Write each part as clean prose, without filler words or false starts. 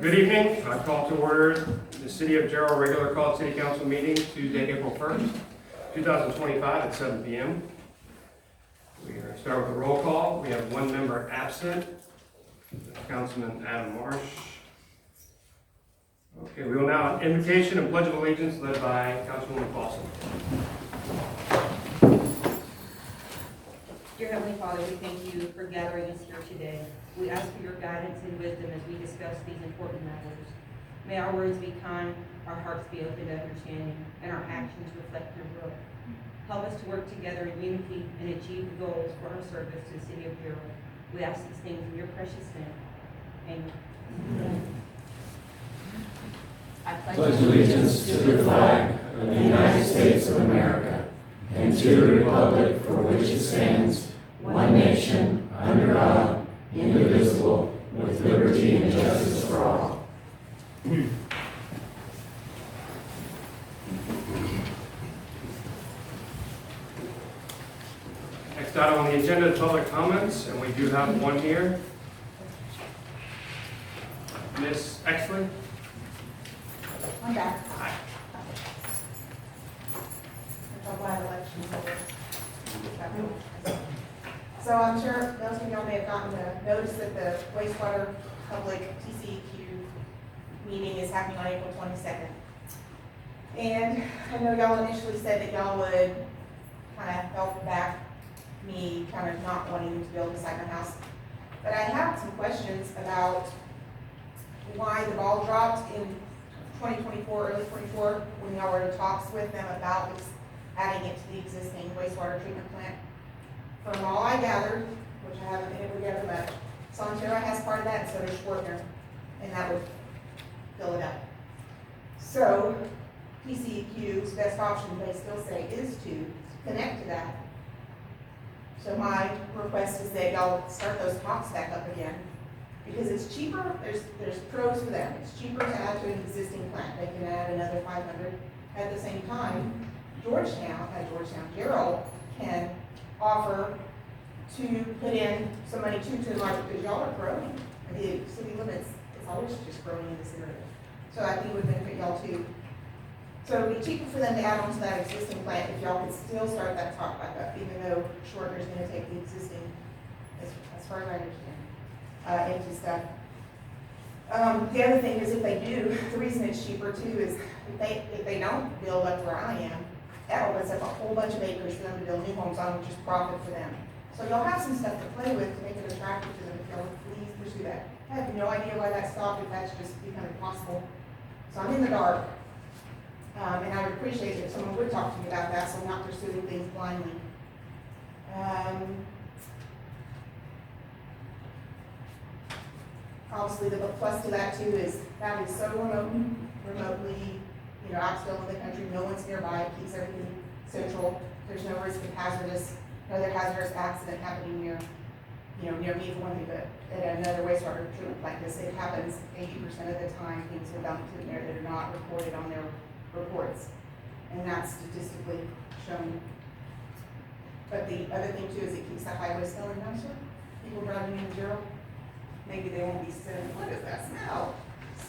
Good evening. I call to order the City of Gerald regular called City Council meeting Tuesday, April 1st, 2025 at 7 p.m. We're going to start with a roll call. We have one member absent, Councilman Adam Marsh. Okay, we will now invocation and pledge of allegiance led by Councilwoman Paulson. Dear Heavenly Father, we thank you for gathering us here today. We ask for your guidance and wisdom as we discuss these important matters. May our words be kind, our hearts be open to understanding, and our actions reflect your will. Help us to work together in unity and achieve the goals for our service to the City of Gerald. We ask these things in your precious name. Amen. I pledge allegiance to the flag of the United States of America and to the republic for which it stands, one nation, under God, indivisible, with liberty and justice for all. Next item on the agenda is public comments, and we do have one here. Ms. Exley? I'm back. Hi. I'm glad elections over. So I'm sure those of y'all may have gotten the notice that the wastewater public TCEQ meeting is happening on April 22nd. And I know y'all initially said that y'all would kind of help back me kind of not wanting to build beside my house. But I have some questions about why the ball dropped in 2024, early 24, when y'all were in talks with them about adding it to the existing wastewater treatment plant. From all I gathered, which I haven't been able to gather much, Sonterra has part of that, and so does Schwartner, and that would fill it up. So, TCEQ's best option, they still say, is to connect to that. So my request is that y'all start those talks back up again, because it's cheaper. There's pros for them. It's cheaper to add to an existing plant. They can add another 500. At the same time, Gerald can offer to put in some money to enlarge it, because y'all are growing. The city limits is always just growing in this area. So I think it would benefit y'all too. So it would be cheaper for them to add on to that existing plant if y'all could still start that talk back up, even though Schwartner's going to take the existing, as far as I understand, empty stuff. The other thing is, if they do, the reason it's cheaper too is if they don't build up where I am, that opens up a whole bunch of acres for them to build new homes on, which is profit for them. So y'all have some stuff to play with to make it attractive to them. If y'all would please pursue that. I have no idea why that stopped, if that's just becoming possible. So I'm in the dark. And I would appreciate it if someone would talk to me about that, so I'm not pursuing things blindly. Obviously, the plus to that too is that is so remotely, out still in the country. No one's nearby. It keeps everything central. There's no risk of another hazardous accident happening near me for one thing, but at another wastewater treatment plant. This it happens 80% of the time. Things are dumped in there that are not reported on their reports, and that's statistically shown. But the other thing too is it keeps the highway smelling nicer. People driving in Gerald, maybe they won't be saying, "What is that smell?"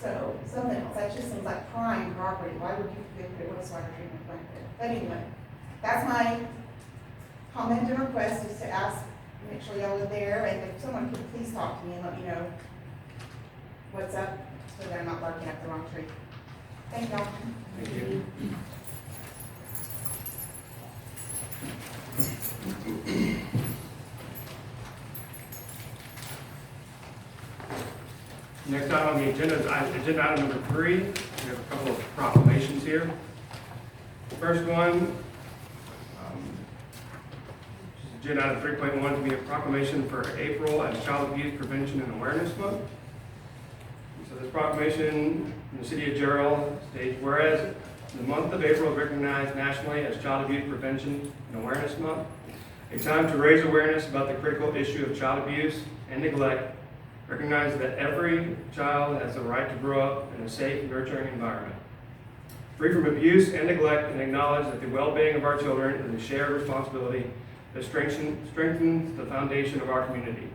So something else. That just seems like prime property. Why would you put a wastewater treatment plant there? But anyway, that's my comment and request, is to ask, make sure y'all are there, and if someone could please talk to me and let me know what's up, so that I'm not barking up the wrong tree. Thank y'all. Thank you. Next item on the agenda is agenda item number 3. We have a couple of proclamations here. The first one, agenda item 3.1, to be a proclamation for April as Child Abuse Prevention and Awareness Month. So this proclamation in the City of Gerald states, whereas the month of April is recognized nationally as Child Abuse Prevention and Awareness Month, a time to raise awareness about the critical issue of child abuse and neglect. Recognize that every child has the right to grow up in a safe, nurturing environment, free from abuse and neglect, and acknowledge that the well-being of our children is a shared responsibility that strengthens the foundation of our community.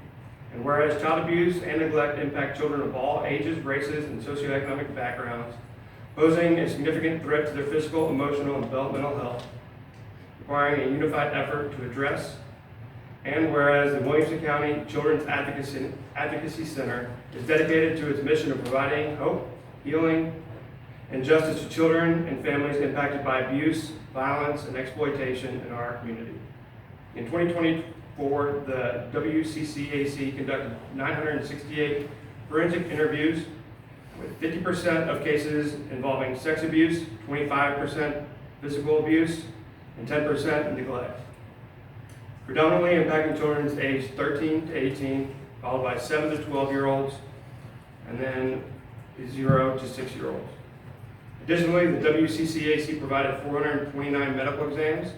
And whereas child abuse and neglect impact children of all ages, races, and socioeconomic backgrounds, posing a significant threat to their physical, emotional, and developmental health, requiring a unified effort to address. And whereas the Williamson County Children's Advocacy Center is dedicated to its mission of providing hope, healing, and justice to children and families impacted by abuse, violence, and exploitation in our community. In 2024, the WCCAC conducted 968 forensic interviews with 50% of cases involving sex abuse, 25% physical abuse, and 10% neglect. Predominantly impacting children aged 13 to 18, followed by 7 to 12-year-olds, and then 0 to 6-year-olds. Additionally, the WCCAC provided 429 medical exams,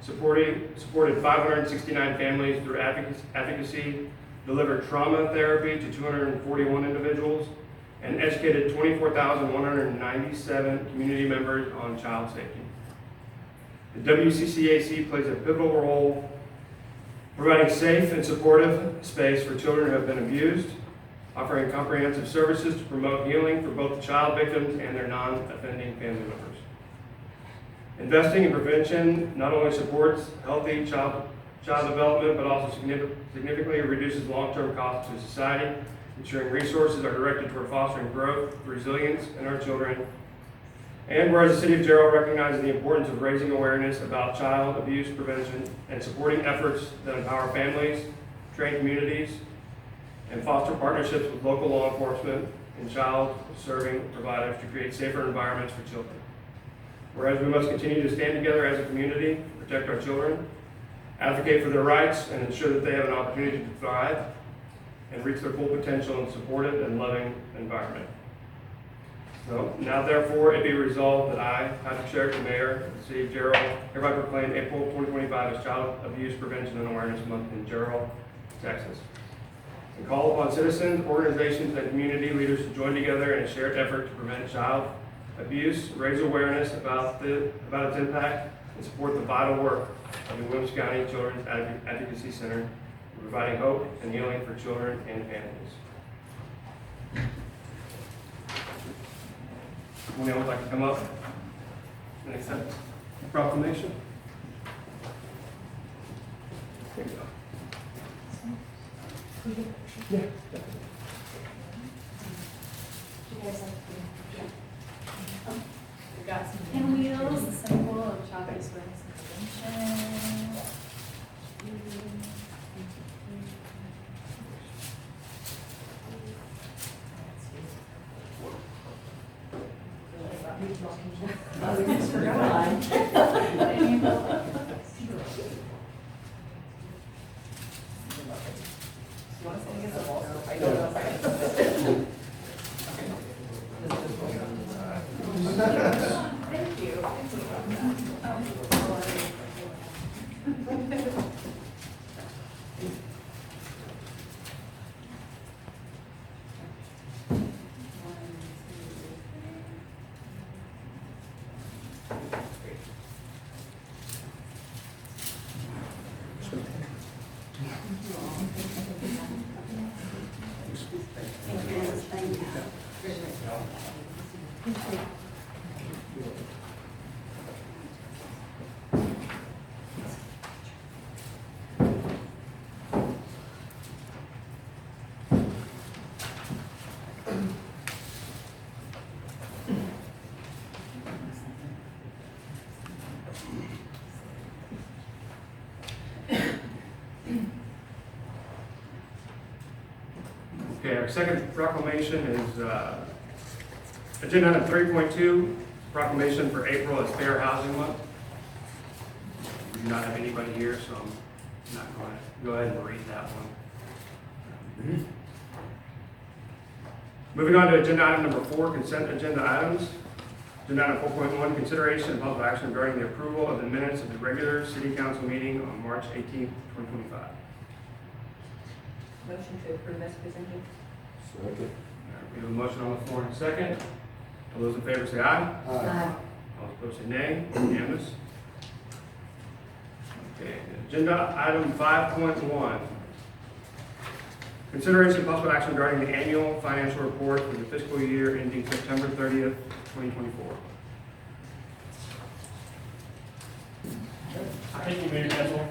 supported 569 families through advocacy, delivered trauma therapy to 241 individuals, and educated 24,197 community members on child safety. The WCCAC plays a pivotal role providing safe and supportive space for children who have been abused, offering comprehensive services to promote healing for both child victims and their non-offending family members. Investing in prevention not only supports healthy child development, but also significantly reduces long-term costs to society, ensuring resources are directed toward fostering growth, resilience in our children. And whereas the City of Gerald recognizes the importance of raising awareness about child abuse prevention and supporting efforts that empower families, train communities, and foster partnerships with local law enforcement and child-serving providers to create safer environments for children. Whereas we must continue to stand together as a community to protect our children, advocate for their rights, and ensure that they have an opportunity to thrive and reach their full potential in a supportive and loving environment. So now therefore it be resolved that I, Patrick Sherrick, the Mayor of the City of Gerald, hereby proclaim April 2025 as Child Abuse Prevention and Awareness Month in Gerald, Texas. And call upon citizens, organizations, and community leaders to join together in a shared effort to prevent child abuse, raise awareness about its impact, and support the vital work of the Williamson County Children's Advocacy Center, providing hope and healing for children and families. Anyone would like to come up and accept the proclamation? There you go. Yeah. We've got some pinwheels, a symbol of child abuse awareness and prevention. Oh, we just forgot. Thank you. Okay, our second proclamation is agenda item 3.2, proclamation for April as Fair Housing Month. We do not have anybody here, so I'm not going to go ahead and read that one. Moving on to agenda item number 4, consent agenda items. Agenda item 4.1, consideration and possible action regarding the approval of the minutes of the regular city council meeting on March 18th, 2025. Motion to approve as presented. Second. We have a motion on the floor and a second. All those in favor say aye. Aye. All opposed say nay. Unanimous. Okay, agenda item 5.1. Consideration of possible action regarding the annual financial report for the fiscal year ending September 30th, 2024. Thank you, Mayor Council.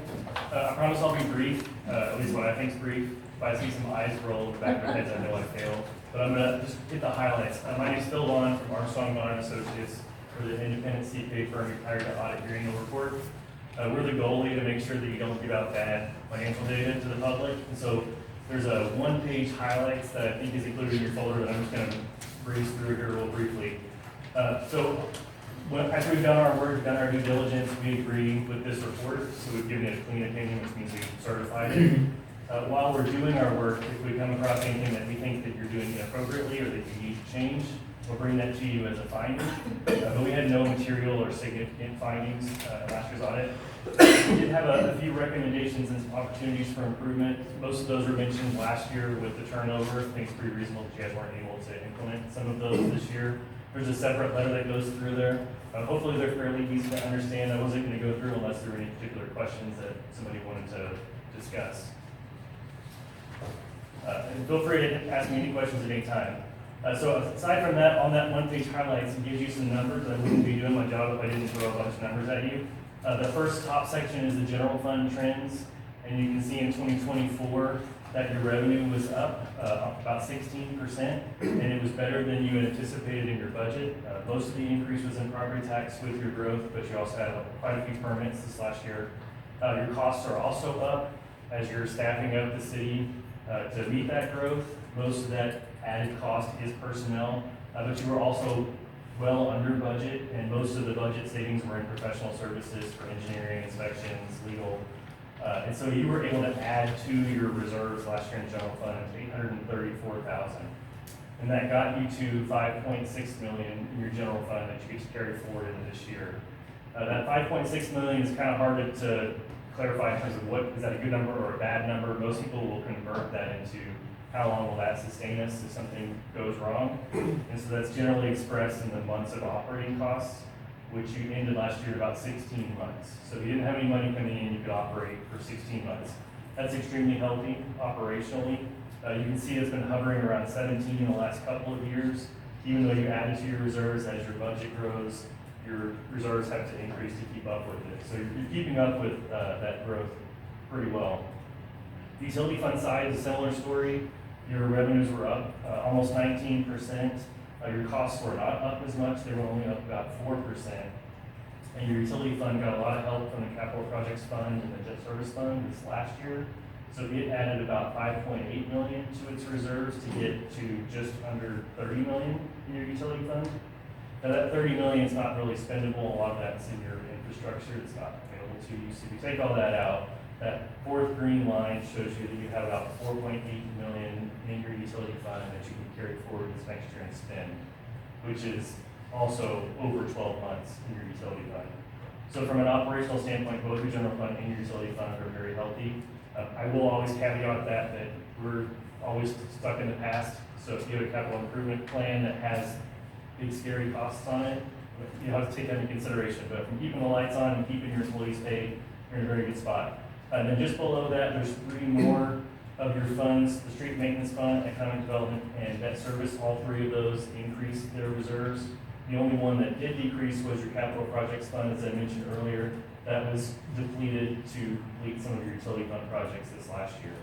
I promise I'll be brief, at least what I think is brief. If I see some eyes roll over the back of their heads, I know I failed. But I'm gonna just hit the highlights. My name is Phil Vaughn from Armstrong Vaughn Associates. We're the independent CPA firm hired to audit your annual report. We're the goalie to make sure that you don't give out bad financial data to the public. And so there's a one-page highlights that I think is included in your folder that I'm just gonna breeze through here real briefly. After we've done our work, done our due diligence, we agree with this report, so we've given it a clean opinion, which means we've certified it. While we're doing our work, if we come across anything that we think that you're doing inappropriately or that you need to change, we'll bring that to you as a finding. But we had no material or significant findings in last year's audit. We did have a few recommendations and some opportunities for improvement. Most of those were mentioned last year with the turnover. I think it's pretty reasonable that you guys weren't able to implement some of those this year. There's a separate letter that goes through there. Hopefully they're fairly easy to understand. I wasn't going to go through unless there were any particular questions that somebody wanted to discuss. And feel free to ask me any questions at any time. So aside from that, on that one-page highlights, it gives you some numbers. I wouldn't be doing my job if I didn't throw a bunch of numbers at you. The first top section is the general fund trends, and you can see in 2024 that your revenue was up about 16%, and it was better than you had anticipated in your budget. Most of the increase was in property tax with your growth, but you also had quite a few permits this last year. Your costs are also up as you're staffing up the city to meet that growth. Most of that added cost is personnel, but you were also well under budget, and most of the budget savings were in professional services for engineering, inspections, legal. And so you were able to add to your reserves last year in general fund $834,000. And that got you to $5.6 million in your general fund that you get to carry forward into this year. That $5.6 million is kind of hard to clarify in terms of what, is that a good number or a bad number? Most people will convert that into how long will that sustain us if something goes wrong. And so that's generally expressed in the months of operating costs, which you ended last year at about 16 months. So if you didn't have any money coming in, you could operate for 16 months. That's extremely healthy operationally. You can see it's been hovering around 17 in the last couple of years. Even though you added to your reserves as your budget grows, your reserves have to increase to keep up with it. So you're keeping up with that growth pretty well. The utility fund side is a similar story. Your revenues were up almost 19%. Your costs were not up as much. They were only up about 4%. And your utility fund got a lot of help from the capital projects fund and the debt service fund this last year. So it added about $5.8 million to its reserves to get to just under $30 million in your utility fund. Now that $30 million is not really spendable. A lot of that's in your infrastructure. It's not available to you. So if you take all that out, that fourth green line shows you that you have about $4.8 million in your utility fund that you can carry forward this next year and spend, which is also over 12 months in your utility fund. So from an operational standpoint, both your general fund and your utility fund are very healthy. I will always caveat that we're always stuck in the past. So if you have a capital improvement plan that has big scary costs on it, you have to take that into consideration. But from keeping the lights on and keeping your employees paid, you're in a very good spot. And then just below that, there's three more of your funds: the street maintenance fund, economic development, and debt service. All three of those increased their reserves. The only one that did decrease was your capital projects fund, as I mentioned earlier. That was depleted to complete some of your utility fund projects this last year.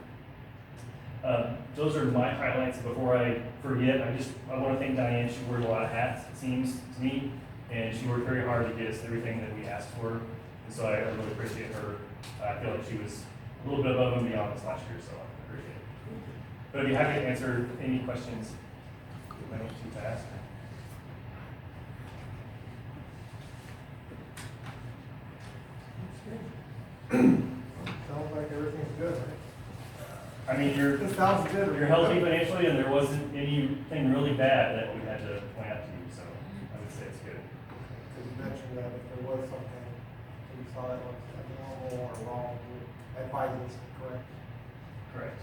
Those are my highlights. Before I forget, I want to thank Diane. She wore a lot of hats, it seems to me, and she worked very hard to get us everything that we asked for. And so I really appreciate her. I feel like she was a little bit above and beyond this last year, so I appreciate it. But I'd be happy to answer any questions. I don't too fast. Sounds like everything's good, right? I mean, you're Sounds good. healthy financially, and there wasn't anything really bad that we had to point out to you, so I would say it's good. Because you mentioned that if there was something that you saw that was abnormal or wrong, you would advise us, correct? Correct.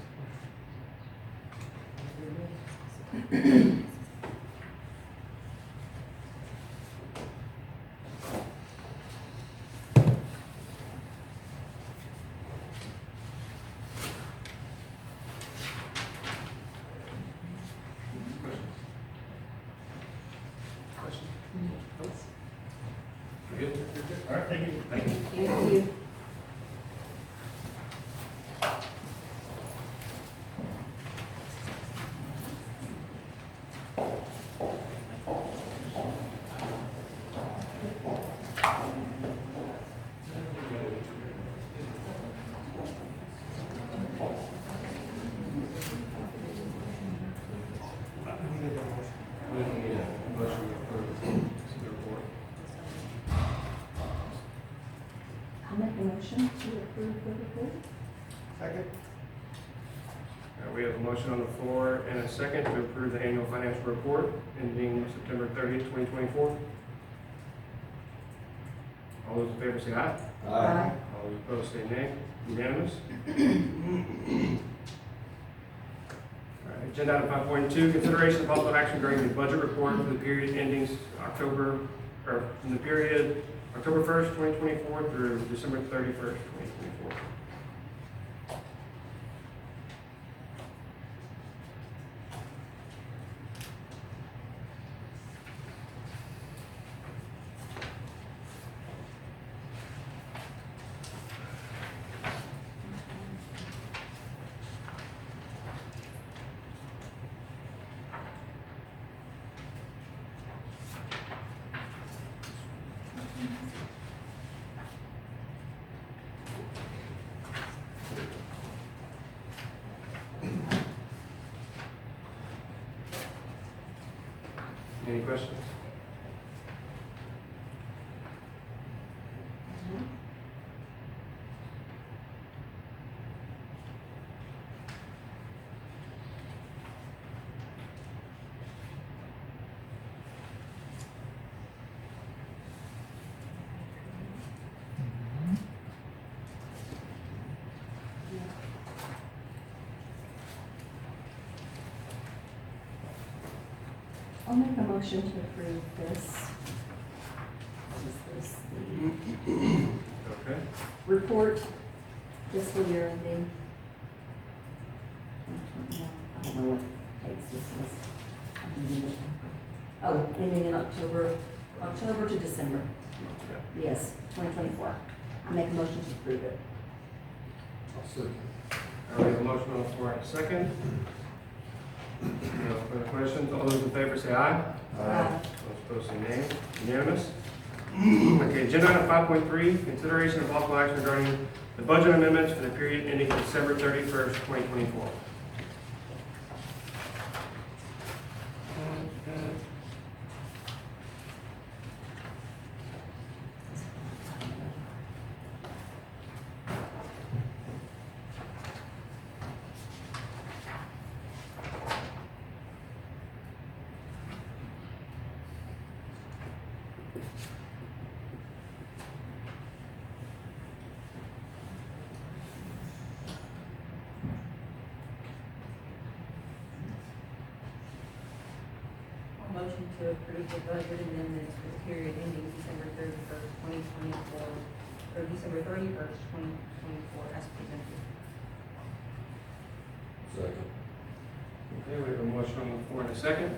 All right, thank you. Thank you. Thank you. We don't need a motion to approve the report. I'll make a motion to approve the report. Second? We have a motion on the floor and a second to approve the annual financial report ending September 30th, 2024. All those in favor say aye. Aye. All those opposed say nay. Unanimous? All right, agenda item 5.2, consideration of possible action regarding the budget report for the period ending October 1st, 2024 through December 31st, 2024. Any questions? I'll make a motion to approve this. Is this the Okay. report fiscal year ending? I don't know what dates this is. Oh, ending in October to December. Yes, 2024. I make a motion to approve it. All right, we have a motion on the floor and a second. No further questions. All those in favor say aye. Aye. Those opposed say nay. Unanimous? Okay, agenda item 5.3, consideration of possible action regarding the budget amendments for the period ending December 31st, 2024. Motion to approve the budget amendments for the period ending December 31st, 2024, or December 31st, 2024, as presented. Second. Okay, we have a motion on the floor and a second.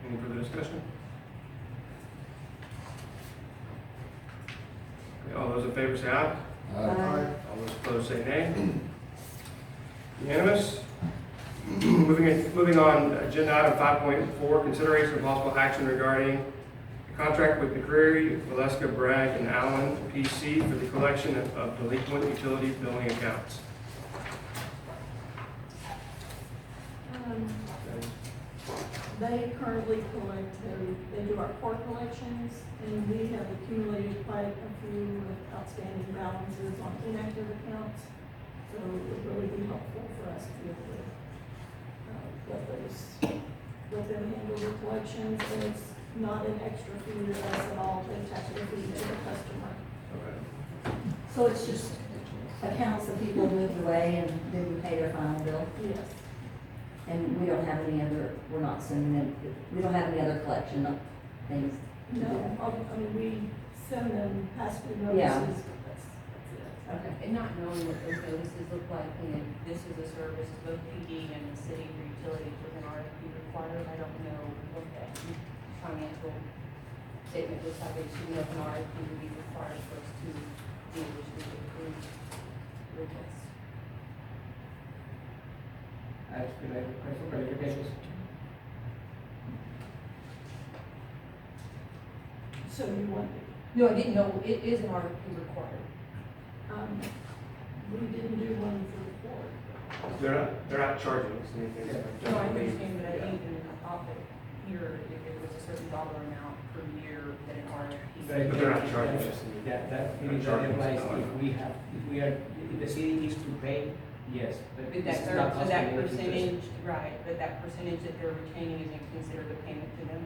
Any further discussion? Okay, all those in favor say aye. Aye. All those opposed say nay. Unanimous? Moving on, agenda item 5.4, consideration of possible action regarding the contract with McCreary, Valeska, Bragg, and Allen, PC, for the collection of delinquent utility billing accounts. They currently collect, they do our court collections, and we have accumulated quite a few outstanding balances on inactive accounts. So it would really be helpful for us to be able to, let them handle the collections, and it's not an extra fee to us at all, they tax it a fee to the customer. Okay. So it's just accounts that people moved away and didn't pay their final bill? Yes. And we don't have any other, we're not sending them, we don't have any other collection of things? to do? No, I mean, we send them past due Yeah. notices, but that's it. Okay. And not knowing what those notices look like, and this is a service both PD and the city for utilities with an RFP required, I don't know what that financial statement was subject to an open RFP would be required for us to do, which we would approve the request. I feel like a question for clarification. So you want, No, I didn't know, it is an RFP required. we didn't do one for the board. They're not charging us anything. No, I understand, but I think in the topic here, if it was a certain dollar amount per year, that an RFP. But they're not charging us anything. That They're means that charging us applies a dollar. if we are, if the city needs to pay, yes, but But it's that, not so us that paying it, it's just- percentage, right, but that percentage that they're retaining isn't considered a payment to them?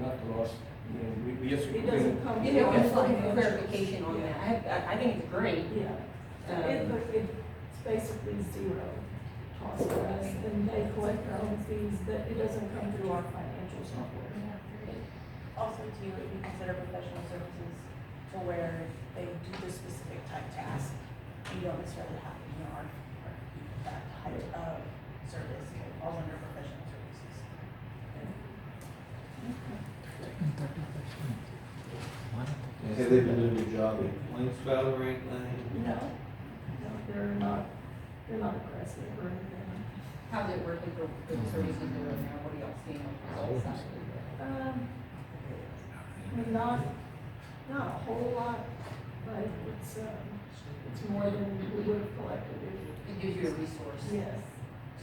Not to us, you know, we just. It doesn't come. You know, from just like financials. clarification on that, I think it's great. Yeah, it's basically zero cost to us, and they collect their own fees, but it doesn't come through our financial software. Also too, if you consider professional services to where they do the specific type task, you don't necessarily have to, that type of service, it falls under professional services. Have they been doing a job in Plains Valley or anything? No, they're not aggressive or anything. How's it working for the services they're in now, what are y'all seeing on the results side? I mean, not a whole lot, but it's more than we would have collected if, It gives you a resource yes,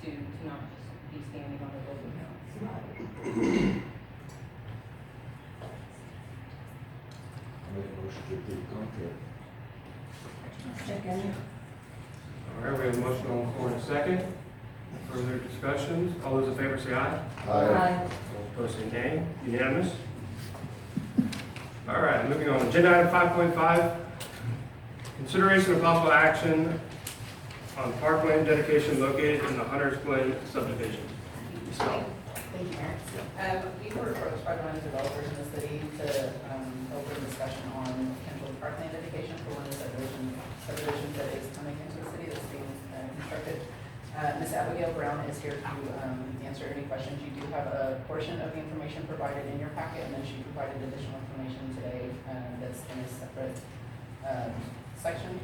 to not just be standing on the building house. right. Make a motion to approve contract. Second. All right, we have a motion on the floor in a second. Further discussions? All those in favor say aye. All opposed say nay. Unanimous? All right, moving on. Agenda item 5.5, consideration of possible action on parkland dedication located in the Hunters Glen subdivision. So, Thank you, Mayor. We were approached by one of the developers in the city to open discussion on potential parkland dedication for one of the subdivisions that is coming into the city that's being constructed. Ms. Abigail Brown is here to answer any questions. You do have a portion of the information provided in your packet, and then she provided additional information today that's in a separate section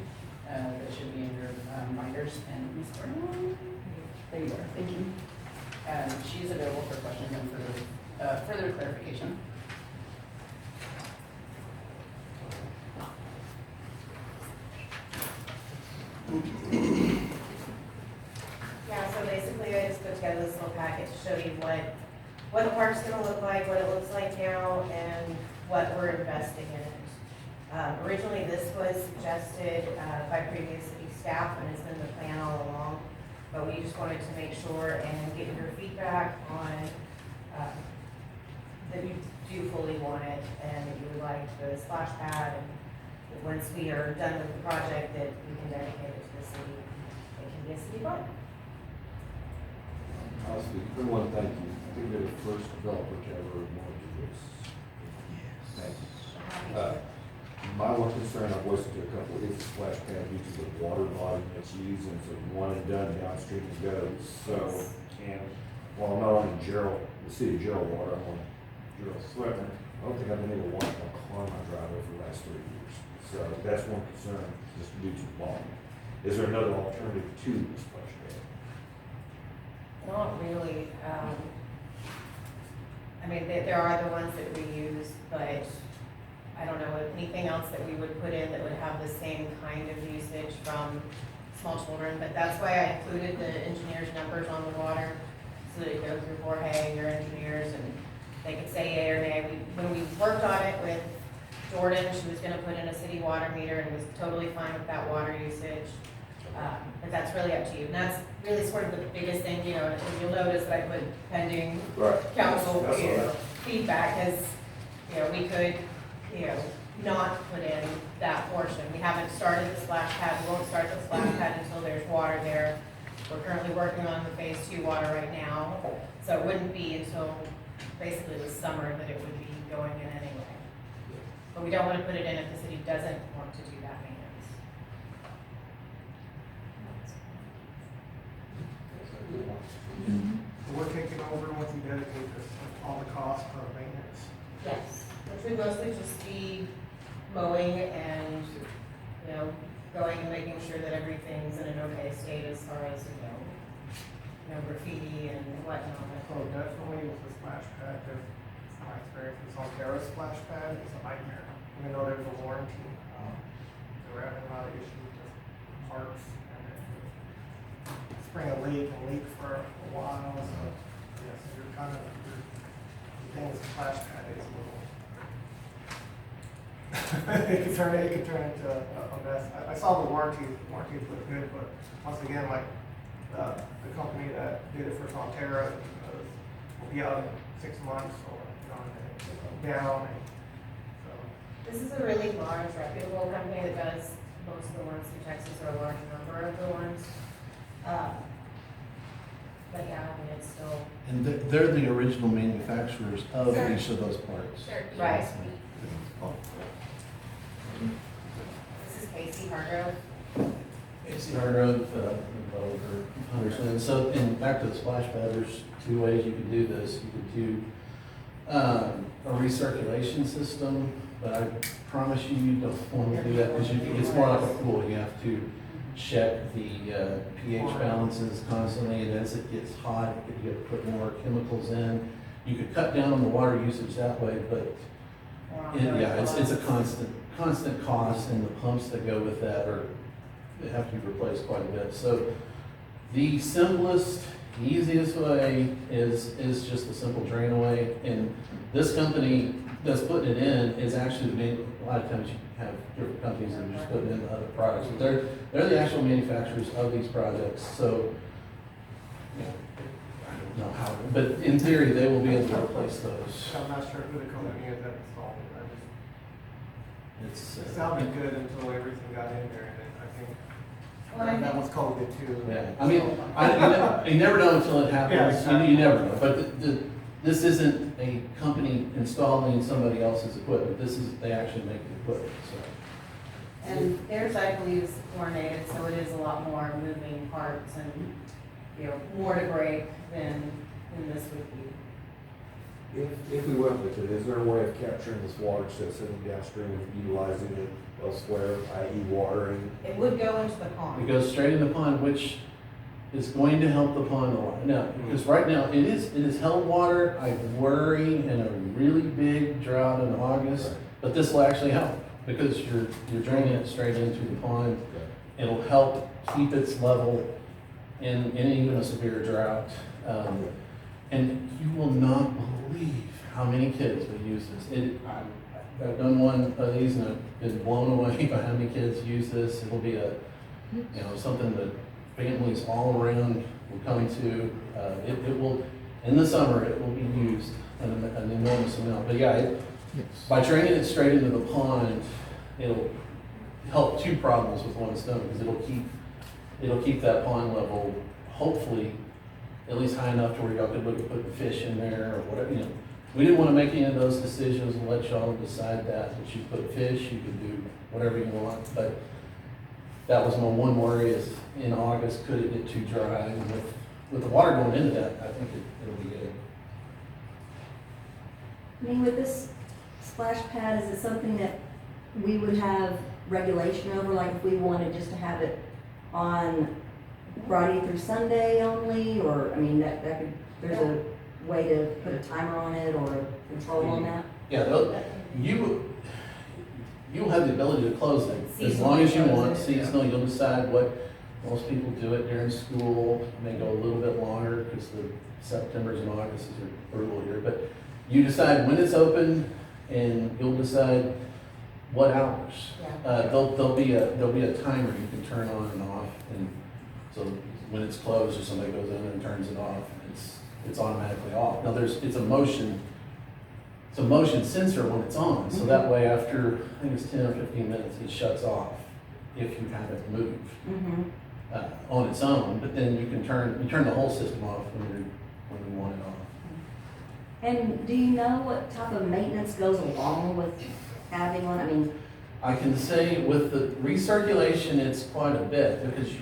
that should be in your binders. And Ms. Brown, there you are. Thank you. She's available for questions and further clarification. Yeah, so basically I just put together this little packet to show you what the park's gonna look like, what it looks like now, and what we're investing in it. Originally, this was suggested by previous city staff, and it's been the plan all along, but we just wanted to make sure and get your feedback on that you do fully want it, and that you would like the splash pad, and that once we are done with the project, that we can dedicate it to the city. It can be a city park. Honestly, we want to thank you. I think you're the first developer to ever want to do this. Thank you. My one concern, I've voiced it to a couple, is the splash pad due to the water volume that's used, and it's a one and done downstream it goes. So, and while I'm not on the city of Gerald water, I'm on Gerald Sweatner. I don't think I've been able to wash my car on my driveway for the last 3 years. So that's one concern, just due to volume. Is there another alternative to the splash pad? Not really. I mean, there are the ones that we use, but I don't know if anything else that we would put in that would have the same kind of usage from small children. But that's why I included the engineer's numbers on the water, so that it goes through Jorge, your engineers, and they could say yea or nay. When we worked on it with Jordan, she was gonna put in a city water meter and was totally fine with that water usage. But that's really up to you. And that's really sort of the biggest thing, you know, and you'll notice that I put pending council, That's all right. feedback, as, you know, we could, you know, not put in that portion. We haven't started the splash pad. We won't start the splash pad until there's water there. We're currently working on the phase 2 water right now. So it wouldn't be until basically the summer that it would be going in anyway. But we don't want to put it in if the city doesn't want to do that maintenance. So we're taking over once you dedicate all the costs for maintenance. Yes, which would would mostly just be mowing and, you know, going and making sure that everything's in an okay state as far as, you know, graffiti and whatnot. So definitely with the splash pad, because my experience with Sonterra splash pad is a nightmare. Even though there's a warranty, they were having a lot of issues with parts and then spring a leak and leak for a while, so, yes, you're kind of, the thing with splash pad is a little, it could turn into a mess. I saw the warranties look good, but once again, like, the company that did it for Sonterra, will be out in 6 months or, you know, and down, and so. This is a really large, reputable company that does most of the ones through Texas, or a large number of the ones. But yeah, I mean, it's still. And they're the original manufacturers of Sure. each of those parts. Sure. Right. This is Casey Hargrove. AC Hargrove, developer, understand. So, and back to the splash pad, there's 2 ways you can do this. You could do a recirculation system, but I promise you don't want to do that because it's more like a pool. You have to check the pH balances constantly, and as it gets hot, you have to put more chemicals in. You could cut down on the water usage that way, but it's a constant cost, and the pumps that go with that they have to be replaced quite a bit. So the simplest, easiest way is just a simple drain away, and this company that's putting it in is actually a lot of times you have different companies that are just putting in other products, but they're the actual manufacturers of these projects. So I don't know how, but in theory they will be able to replace those. I'm not sure who the company is that installed it. It's It sounded good until everything got in there, and then I think Well, I that think- was COVID too. Yeah, I mean, you never know until it happens. Yeah, You never know. But this isn't a company installing somebody else's equipment. They actually make the equipment, so. And theirs, I believe, is chlorinated, so it is a lot more moving parts and, you know, more to break than this would be. If we went with it, is there a way of capturing this water instead of sitting downstream and utilizing it elsewhere, i.e. watering? It would go into the It pond. goes straight in the pond, which is going to help the pond a lot. Now, because right now, it is held water. I worry in a really big drought in August, but this will actually help because you're draining it straight into the pond. It'll help keep its level in even a severe drought. And you will not believe how many kids will use this. I've done one of these and I've been blown away by how many kids use this. It'll be something that families all around will come to. It will, in the summer, it will be used an enormous amount. But yeah, by draining it straight into the pond, it'll help 2 problems with one stone because it'll keep that pond level hopefully at least high enough to where y'all could look at putting fish in there or whatever, We didn't want to make any of those decisions and let y'all decide that. If you put fish, you can do whatever you want, but that was my one worry is in August, could it get too dry? And with the water going into that, I think it'll be good. I mean, with this splash pad, is it something that we would have regulation over, like if we wanted just to have it on Friday through Sunday only, or, I mean, that could, there's a way to put a timer on it or a control on that? Yeah, you'll have the ability to close it as long as you want. Seasonal, you'll decide what, most people do it during school, it may go a little bit longer because the September's and August are brutal here, but you decide when it's open and you'll decide what hours. There'll be a timer you can turn on and off, and so when it's closed or somebody goes in and turns it off, it's automatically off. Now it's a motion sensor when it's on, so that way after, I think it's 10 or 15 minutes, it shuts off if you have it moved on its own, but then you can turn the whole system off when you want it off. And do you know what type of maintenance goes along with having one? I mean, I can say with the recirculation, it's quite a bit because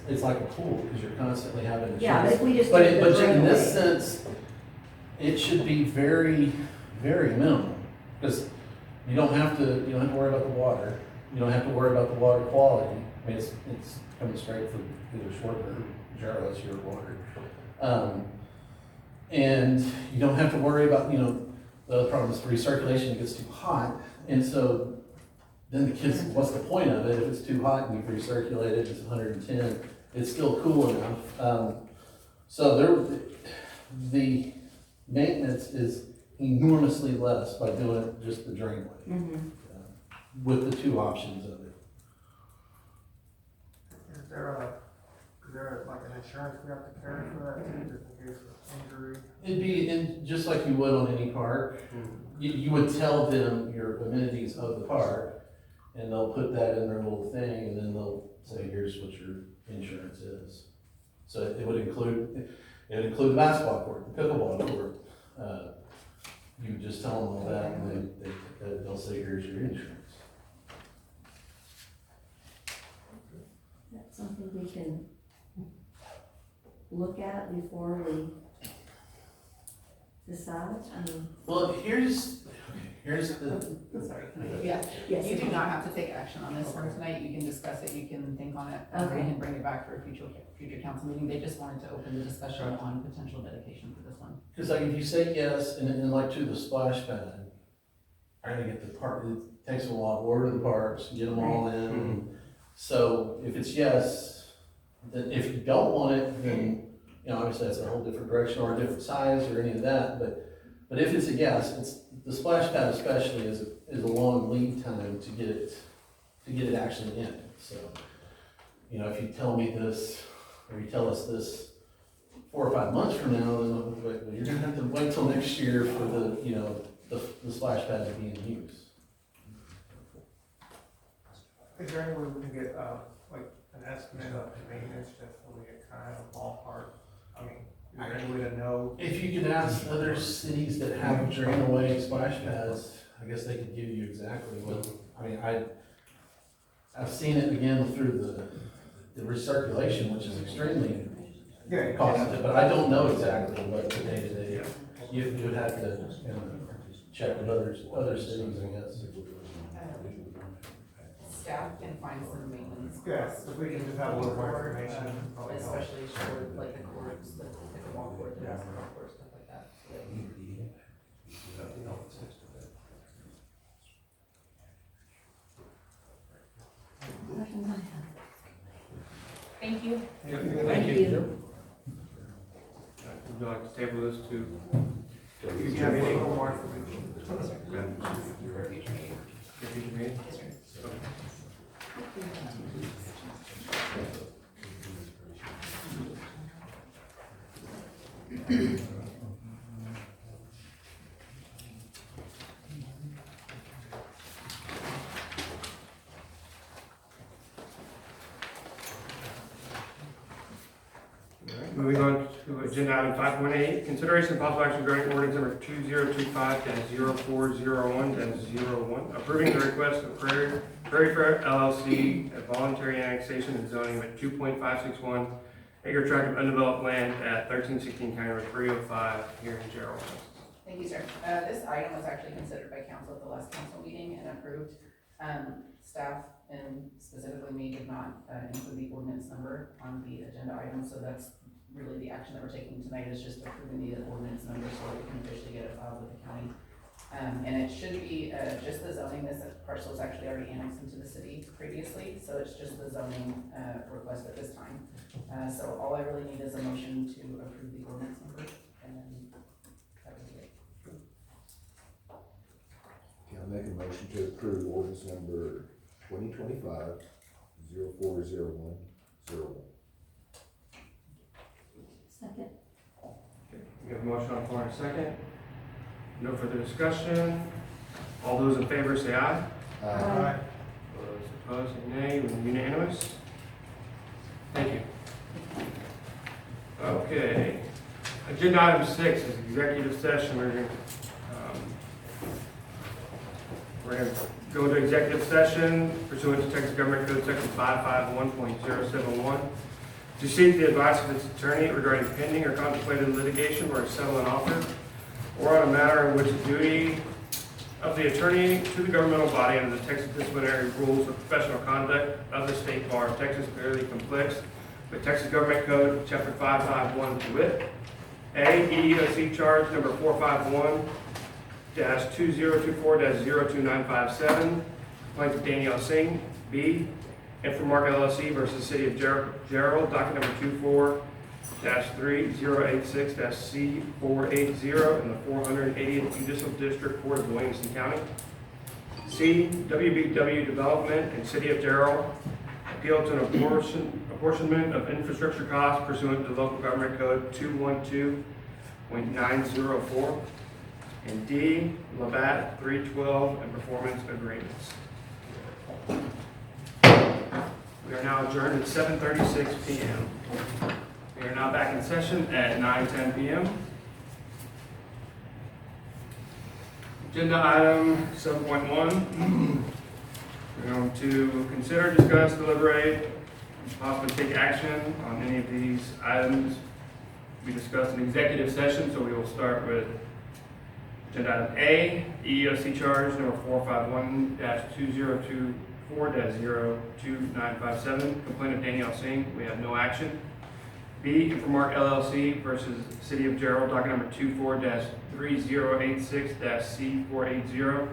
it's like a pool because you're constantly having to. yeah, but if we just. But did the in this drainaway- sense, it should be very, very minimal. Because You don't have to worry about the water. You don't have to worry about the water quality. I mean, it's coming straight from either Schwarber or Jarrow, it's your water. And you don't have to worry about, the other problem is recirculation, it gets too hot. And so then the kids, what's the point of it? If it's too hot and you've recirculated, it's 110, it's still cool enough. So the maintenance is enormously less by doing just the drainway, with the two options of it. Is there like an insurance we have to carry for that too, just in case of injury? It'd be just like you would on any park. You would tell them your amenities of the park, and they'll put that in their little thing, and then they'll say, here's what your insurance is. So it would include the basketball court, the pickleball court. You would just tell them all that, and they'll say, here's your insurance. That's something we can look at before we decide. Well, here's the, Sorry, yeah, Yes. you do not have to take action on this one tonight, you can discuss it, you can think on it, and Okay. we can bring it back for a future council meeting, they just wanted to open the discussion on potential dedication for this one. because like if you say yes, and like to the splash pad, are gonna get the park, it takes a while to order the parks, get them all in. So if it's yes, then if you don't want it, then, obviously that's a whole different direction or a different size or any of that, but if it's a yes, it's, the splash pad especially is a long lead time to get it actually in. So, if you tell me this, or you tell us this 4 or 5 months from now, then well, you're gonna have to wait till next year for the splash pad to be in use. Is there any way we can get, like, an estimate of maintenance, just so we get kind of a ballpark? I mean, is there any way to know? If you could ask other cities that have drain away splash pads, I guess they could give you exactly what, I've seen it again through the recirculation, which is extremely costly, but I don't know exactly what the day-to-day, you would have to, check with other cities, I guess. Staff can find some maintenance. Yes, if we can just have a little more information. probably help. Especially for like the courts, the pickleball court, the basketball court, stuff like that. So that Thank you. Thank you. Would you like to table this to? If you have any more information. for a future meeting. Your future meeting? Yes, sir. Moving on to agenda item 5.8, consideration of possible action regarding ordinance number 2025-0401-01, approving the request of Prairie Fair LLC, a voluntary annexation and zoning of a 2.561 acre tract of undeveloped land at 1316 County Road 305 here in Gerald. Thank you, sir. This item was actually considered by council at the last council meeting and approved. Staff and specifically me did not include the ordinance number on the agenda item, so that's really the action that we're taking tonight is just approving the ordinance number so that we can officially get it filed with the county. And it should be just the zoning. This parcel is actually already annexed into the city previously, so it's just the zoning request at this time. So all I really need is a motion to approve the ordinance number, and then that would be it. Can I make a motion to approve ordinance number 2025-040101? Second. We have a motion on the floor in a second. No further discussion. All those in favor say aye. Aye. Those opposed say nay. Unanimous. Thank you. Okay. Agenda item 6 is executive session. We're going to go into executive session pursuant to Texas Government Code Section 551.071 to seek the advice of its attorney regarding pending or contemplated litigation or a settlement offer, or on a matter in which a duty of the attorney to the governmental body under the Texas disciplinary rules of professional conduct of the State Bar of Texas clearly conflicts with Texas Government Code, Chapter 551, to wit: A, EEOC charge number 451-2024-02957, complaint of Danielle Singh. B, Infomark LLC versus City of Gerald, docket number 24-3086-C480 in the 480th Judicial District Court of Williamson County. C, WBW Development and City of Gerald appeal to an apportionment of infrastructure costs pursuant to Local Government Code 212.904. And D, Labatt 312 and performance agreements. We are now adjourned at 7:36 p.m. We are now back in session at 9:10 p.m. Agenda item 7.1. We're going to consider, discuss, deliberate, and possibly take action on any of these items we discussed in executive session. So we will start with agenda item A, EEOC charge number 451-2024-02957, complaint of Danielle Singh. We have no action. B, Infomark LLC versus City of Gerald, docket number 24-3086-C480,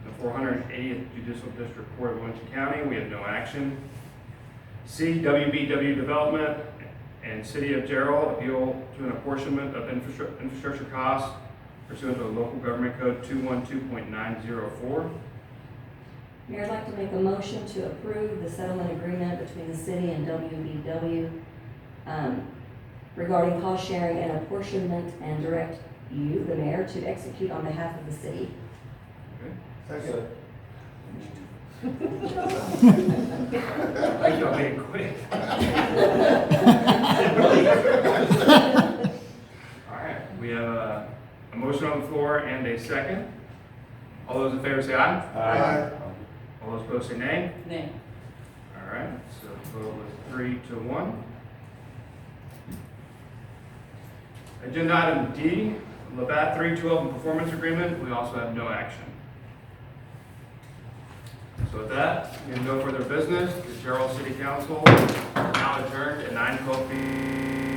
the 480th Judicial District Court of Williamson County. We have no action. C, WBW Development and City of Gerald appeal to an apportionment of infrastructure costs pursuant to Local Government Code 212.904. Mayor, I'd like to make a motion to approve the settlement agreement between the city and WBW regarding cost sharing and apportionment, and direct you, the mayor, to execute on behalf of the city. Second. I think y'all made it quick. All right, we have a motion on the floor and a second. All those in favor say aye. Aye. All those opposed say nay. Nay. All right, so vote was 3-1. Agenda item D, Labatt 312 and performance agreement. We also have no action. So with that, we have no further business. The Gerald City Council is now adjourned at 9:12 p.m.